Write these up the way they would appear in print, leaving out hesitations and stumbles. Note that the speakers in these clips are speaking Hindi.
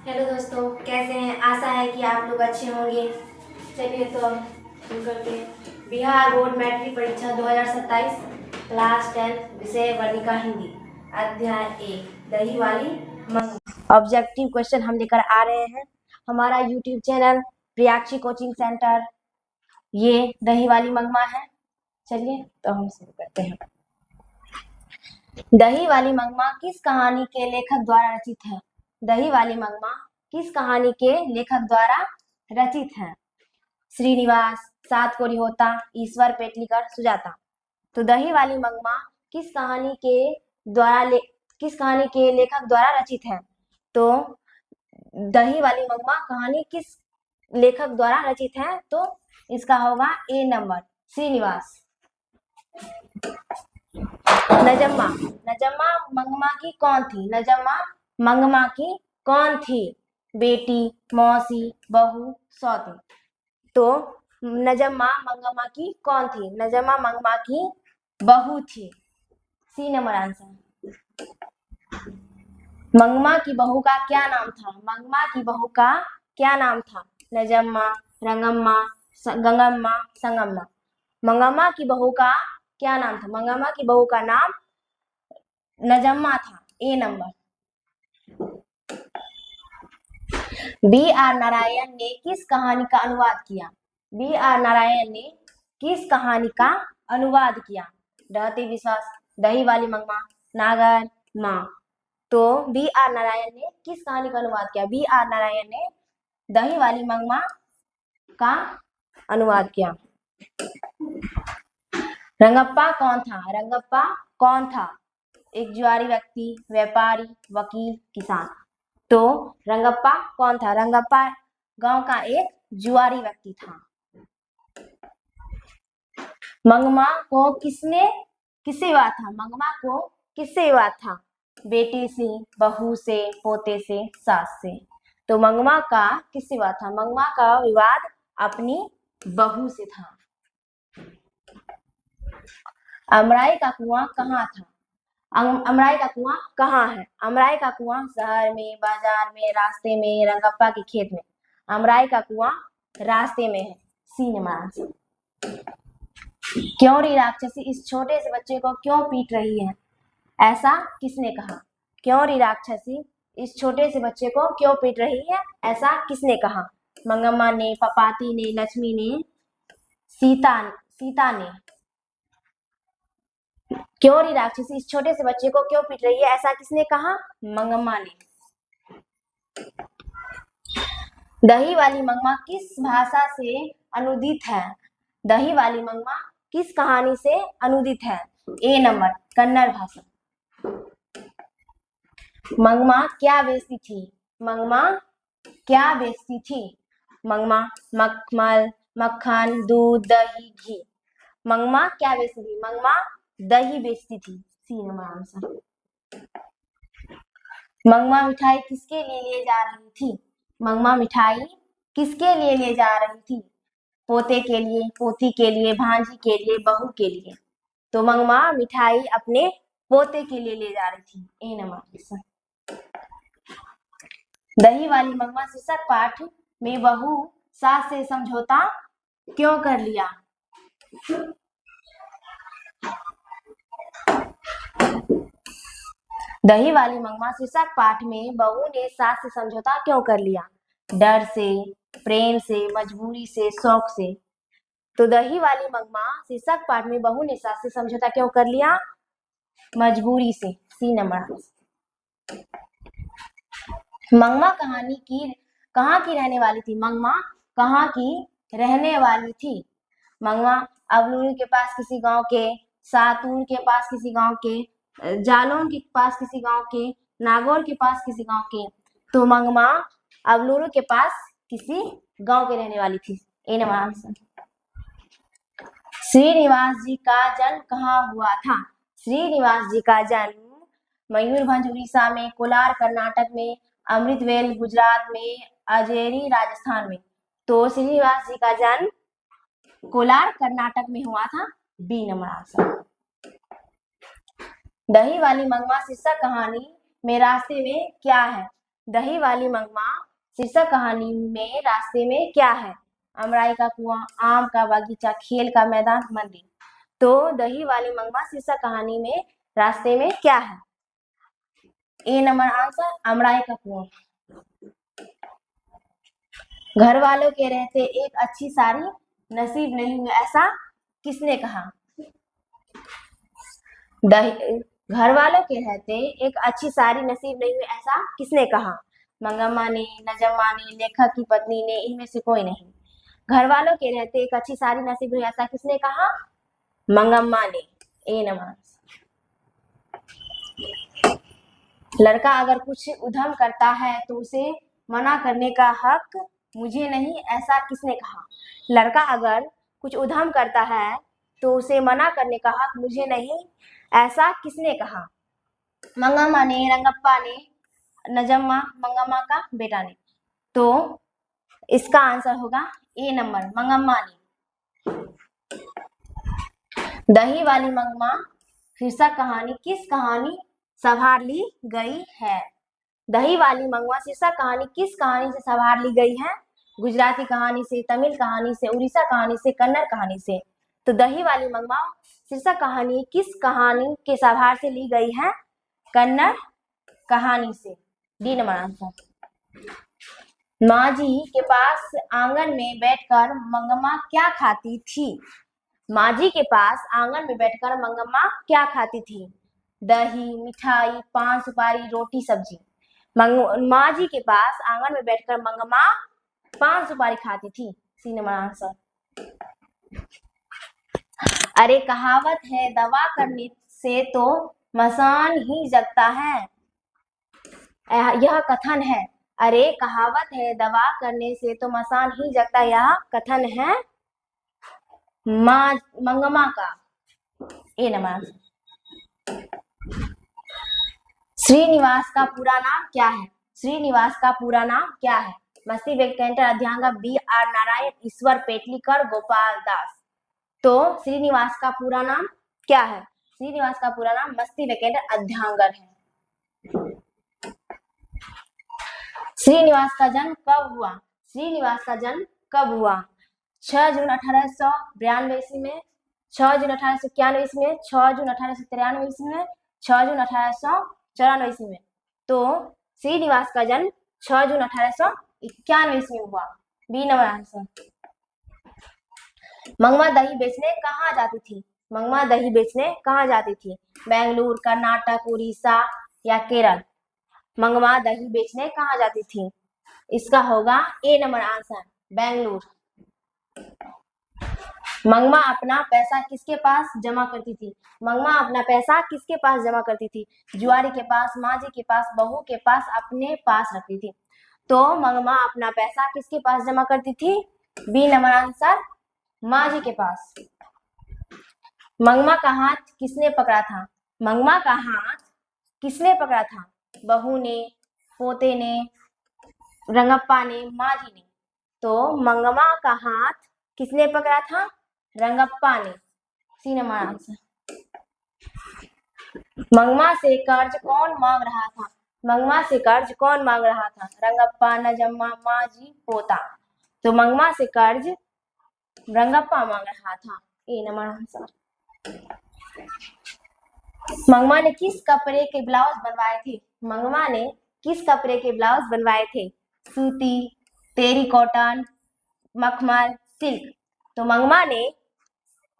हेलो दोस्तों, कैसे हैं? आशा है कि आप लोग अच्छे होंगे। चलिए तो अब शुरू करते हैं। बिहार बोर्ड मैट्रिक परीक्षा 2027 क्लास 10 विषय वर्णिका हिंदी अध्याय 1 दही वाली मंगमा। ऑब्जेक्टिव क्वेश्चन हम लेकर आ रहे हैं। हमारा YouTube channel Priyakshi coaching centre, ये दही वाली मंगमा है। चलिए तो हम शुरू करते हैं। दही वाली मंगमा किस कहानी के लेखक द्वारा रचित है? दही वाली मंगमा किस कहानी के लेखक द्वारा रचित है? श्रीनिवास, सात कोरी होता, ईश्वर पेटलीकर, सुजाता। तो दही वाली मंगमा किस कहानी के लेखक द्वारा रचित है? तो दही वाली मंगमा कहानी किस लेखक द्वारा रचित है? तो इसका होगा ए नंबर, श्रीनिवास। नजम्मा, नजम्मा मंगमा की कौन थी? नजम्मा मंगमा की कौन थी? बेटी, मौसी, बहू, सौतेन। तो नजम्मा मंगमा की कौन थी? नजम्मा मंगमा की बहू थी। C number answer. मंगमा की बहू का क्या नाम था? मंगमा की बहू का क्या नाम था? नजम्मा, रंगम्मा, गंगम्मा, संगम्मा। मंगम्मा की बहू का क्या नाम था? मंगम्मा की बहू का नाम नजम्मा था। ए नंबर। बी आर नारायण ने किस कहानी का अनुवाद किया? बी आर नारायण ने किस कहानी का अनुवाद किया? डहती विश्वास, दही वाली मंगमा, नागर माँ। तो बी आर नारायण ने किस कहानी का अनुवाद किया? बी आर नारायण ने दही वाली मंगमा का अनुवाद किया। रंगप्पा कौन था? रंगप्पा कौन था? एक जुआरी व्यक्ति, व्यापारी, वकील, किसान। तो रंगप्पा कौन था? रंगप्पा गांव का एक जुआरी व्यक्ति था। मंगमा को किससे विवाद था? मंगमा को किससे विवाद था? बेटी से, बहू से, पोते से, सास से। तो मंगमा का किससे विवाद था? मंगमा का विवाद अपनी बहू से था। अमराई का कुआं कहाँ था? अमराई का कुआं कहाँ है? अमराई का कुआं शहर में, बाजार में, रास्ते में, रंगप्पा के खेत में। अमराई का कुआं रास्ते में है। C number answer. क्यों री राक्षसी इस छोटे से बच्चे को क्यों पीट रही है? ऐसा किसने कहा? क्यों री राक्षसी इस छोटे से बच्चे को क्यों पीट रही है? ऐसा किसने कहा? मंगम्मा ने, पपाती ने, लक्ष्मी ने, सीता ने। क्यों री राक्षसी इस छोटे से बच्चे को क्यों पीट रही है? ऐसा किसने कहा? मंगम्मा ने। दही वाली मंगमा किस भाषा से अनुदित है? दही वाली मंगमा किस कहानी से अनुदित है? ए नंबर, कन्नड़ भाषा। मंगमा क्या बेचती थी? मंगमा क्या बेचती थी? मंगमा मखमल, मक्खन, दूध, दही, घी। मंगमा क्या बेचती थी? मंगमा दही बेचती थी। C number answer. मंगमा मिठाई किसके लिए ले जा रही थी? मंगमा मिठाई किसके लिए ले जा रही थी? पोते के लिए, पोती के लिए, भांजी के लिए, बहू के लिए। तो मंगमा मिठाई अपने पोते के लिए ले जा रही थी। ए नंबर। दही वाली मंगमा शीर्षक पाठ में बहू सास से समझौता क्यों कर लिया? दही वाली मंगमा शीर्षक पाठ में बहू ने सास से समझौता क्यों कर लिया? डर से, प्रेम से, मजबूरी से, शौक से। तो दही वाली मंगमा शीर्षक पाठ में बहू ने सास से समझौता क्यों कर लिया? मजबूरी से। सी नंबर। मंगमा कहाँ की रहने वाली थी? मंगमा कहाँ की रहने वाली थी? मंगमा अवलूरी के पास किसी गांव के, सातूर के पास किसी गांव के, जालौन के पास किसी गांव के, नागौर के पास किसी गांव के। तो मंगमा अवलूरू के पास किसी गांव के रहने वाली थी। ए नंबर आंसर। श्रीनिवास जी का जन्म कहाँ हुआ था? श्रीनिवास जी का जन्म मयूरभंज उड़ीसा में, कोलार कर्नाटक में, अमृतवेल गुजरात में, अजेरी राजस्थान में। तो श्रीनिवास जी का जन्म कोलार कर्नाटक में हुआ था। B number answer. दही वाली मंगमा शीर्षक कहानी में रास्ते में क्या है? दही वाली मंगमा शीर्षक कहानी में रास्ते में क्या है? अमराई का कुआं, आम का बगीचा, खेल का मैदान, मंदिर। तो दही वाली मंगमा शीर्षक कहानी में रास्ते में क्या है? ए नंबर आंसर, अमराई का कुआं। घर वालों के रहते एक अच्छी सारी नसीब नहीं हुई, ऐसा किसने कहा? घर वालों के रहते एक अच्छी सारी नसीब नहीं हुई, ऐसा किसने कहा? मंगम्मा ने, नजम्मा ने, लेखक की पत्नी ने, इनमें से कोई नहीं। घर वालों के रहते एक अच्छी सारी नसीब हुई, ऐसा किसने कहा? मंगम्मा ने। ए नंबर। लड़का अगर कुछ उधम करता है तो उसे मना करने का हक मुझे नहीं, ऐसा किसने कहा? लड़का अगर कुछ उधम करता है तो उसे मना करने का हक मुझे नहीं, ऐसा किसने कहा? मंगम्मा ने, रंगप्पा ने, नजम्मा, मंगम्मा का बेटा ने। तो इसका आंसर होगा ए नंबर, मंगम्मा ने। दही वाली मंगमा शीर्षक कहानी किस कहानी संभार ली गई है? दही वाली मंगमा शीर्षक कहानी किस कहानी से संभार ली गई है? गुजराती कहानी से, तमिल कहानी से, उड़ीसा कहानी से, कन्नड़ कहानी से। तो दही वाली मंगमा शीर्षक कहानी किस कहानी के संभार से ली गई है? कन्नड़ कहानी से। D number answer. माँ जी के पास आंगन में बैठकर मंगम्मा क्या खाती थी? माँ जी के पास आंगन में बैठकर मंगम्मा क्या खाती थी? दही, मिठाई, पान सुपारी, रोटी, सब्जी। माँ जी के पास आंगन में बैठकर मंगम्मा पान सुपारी खाती थी। C number answer. अरे कहावत है, दवा करने से तो मसान ही जगता है। यह कथन है। अरे कहावत है, दवा करने से तो मसान ही जगता, यह कथन है मंगम्मा का। ए नंबर। श्रीनिवास का पूरा नाम क्या है? श्रीनिवास का पूरा नाम क्या है? मस्ती वेंकटेश्वर अध्यांगा, बी आर नारायण, ईश्वर पेटलीकर, गोपाल दास। तो श्रीनिवास का पूरा नाम क्या है? श्रीनिवास का पूरा नाम मस्ती वेंकटेश्वर अध्यांगर है। श्रीनिवास का जन्म कब हुआ? श्रीनिवास का जन्म कब हुआ? 6 जून 1892 ईस्वी में, 6 जून 1891 ईस्वी में, 6 जून 1893 ईस्वी में, 6 जून 1894 ईस्वी में। तो श्रीनिवास का जन्म 6 जून 1891 ईस्वी में हुआ। B number answer. मंगमा दही बेचने कहाँ जाती थी? मंगमा दही बेचने कहाँ जाती थी? बेंगलुरु, कर्नाटक, उड़ीसा या केरल? मंगमा दही बेचने कहाँ जाती थी? इसका होगा ए नंबर आंसर, बेंगलुरु। मंगमा अपना पैसा किसके पास जमा करती थी? मंगमा अपना पैसा किसके पास जमा करती थी? जुआरी के पास, माँ जी के पास, बहू के पास, अपने पास रखती थी। तो मंगमा अपना पैसा किसके पास जमा करती थी? बी नंबर आंसर, माँ जी के पास। मंगमा का हाथ किसने पकड़ा था? मंगमा का हाथ किसने पकड़ा था? बहू ने, पोते ने, रंगप्पा ने, माँ जी ने। तो मंगमा का हाथ किसने पकड़ा था? रंगप्पा ने। सी नंबर आंसर। मंगमा से कर्ज कौन मांग रहा था? मंगमा से कर्ज कौन मांग रहा था? रंगप्पा, नजम्मा, माँ जी, पोता। तो मंगमा से कर्ज रंगप्पा मांग रहा था। ए नंबर आंसर। मंगमा ने किस कपड़े के ब्लाउज बनवाए थे? मंगमा ने किस कपड़े के ब्लाउज बनवाए थे? सूती, टेरी कॉटन, मखमल, सिल्क। तो मंगमा ने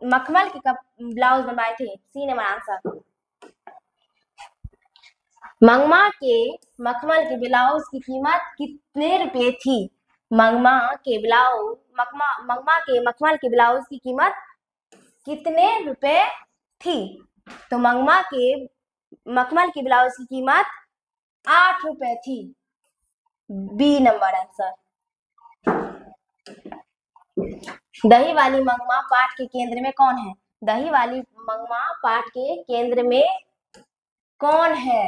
मखमल के ब्लाउज बनवाए थे। सी नंबर आंसर। मंगमा के मखमल के ब्लाउज की कीमत कितने रुपए थी? मंगमा के मखमल के ब्लाउज की कीमत कितने रुपए थी? तो मंगमा के मखमल की ब्लाउज की कीमत 8 रुपए थी। B number answer. दही वाली मंगमा पाठ के केंद्र में कौन है? दही वाली मंगमा पाठ के केंद्र में कौन है?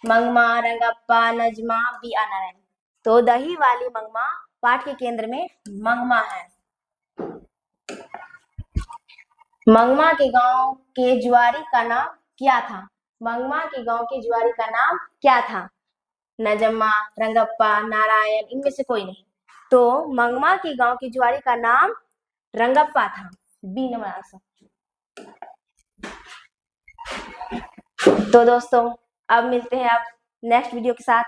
मंगमा, रंगप्पा, नजमा, बी आर नारायण। तो दही वाली मंगमा पाठ के केंद्र में मंगमा है। मंगमा के गांव के जुआरी का नाम क्या था? मंगमा के गांव के जुआरी का नाम क्या था? नजम्मा, रंगप्पा, नारायण, इनमें से कोई नहीं। तो मंगमा की गांव की जुआरी का नाम रंगप्पा था। B number answer. तो दोस्तों अब मिलते हैं आप नेक्स्ट वीडियो के साथ।